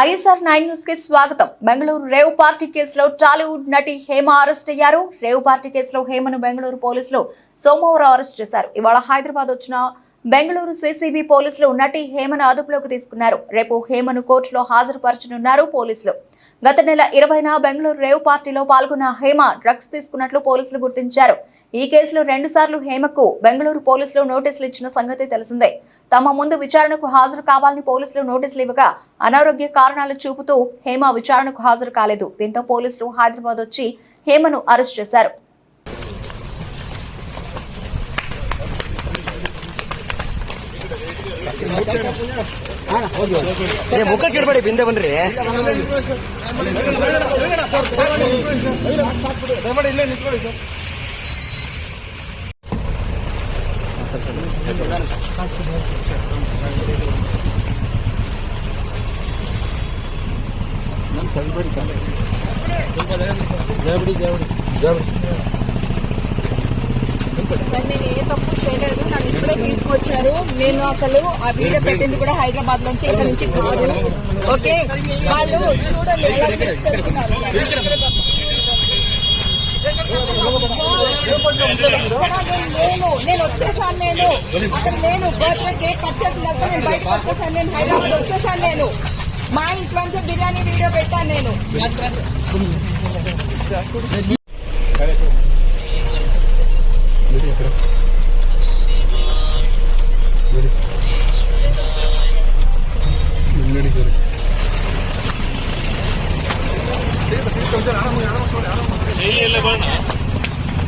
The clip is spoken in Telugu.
ఐఎస్ఆర్ 9 న్యూస్ కి స్వాగతం. బెంగళూరు రేవ్ పార్టీ కేసులో టాలీవుడ్ నటి హేమ అరెస్ట్ అయ్యారు. రేవ్ పార్టీ కేసులో హేమను బెంగళూరు పోలీసులు సోమవారం అరెస్ట్ చేశారు. ఇవాళ హైదరాబాద్ వచ్చిన బెంగళూరు సిసిబి పోలీసులు నటి హేమను అదుపులోకి తీసుకున్నారు. రేపు హేమను కోర్టులో హాజరుపరచనున్నారు పోలీసులు. గత నెల 20న బెంగళూరు రేవ్ పార్టీలో పాల్గొన్న హేమ డ్రగ్స్ తీసుకున్నట్లు పోలీసులు గుర్తించారు. ఈ కేసులో 2 సార్లు హేమకు బెంగళూరు పోలీసులు నోటీసులు ఇచ్చిన సంగతి తెలిసిందే. తమ ముందు విచారణకు హాజరు కావాలని పోలీసులు నోటీసులు ఇవ్వగా అనారోగ్య కారణాలు చూపుతూ హేమ విచారణకు హాజరు కాలేదు. దీంతో పోలీసులు హైదరాబాద్ వచ్చి హేమను అరెస్ట్ చేశారు. ಮುಖ ಕಿಡ್ಬೇಡಿ ಬಿಂದೆ ಬನ್ರಿ ಇಲ್ಲೇ ನಿಂತ್ಕೊಳ್ಳಿ నేను ఏ తప్పు చేయలేదు. నన్ను ఇప్పుడే తీసుకొచ్చారు. నేను అసలు ఆ వీడియో పెట్టింది కూడా హైదరాబాద్ నుంచి, ఇక్కడ నుంచి కాదు. ఓకే, వాళ్ళు చూడండి ఎలా తీసుకెళ్తున్నారు. నేను వచ్చేసాను. నేను అక్కడ లేను. బర్త్డే కేక్ కట్ చేసిన తర్వాత నేను బయటకు వచ్చేసాను. నేను హైదరాబాద్ వచ్చేసాను. నేను మా ఇంట్లోంచి బిర్యానీ వీడియో పెట్టాను నేను.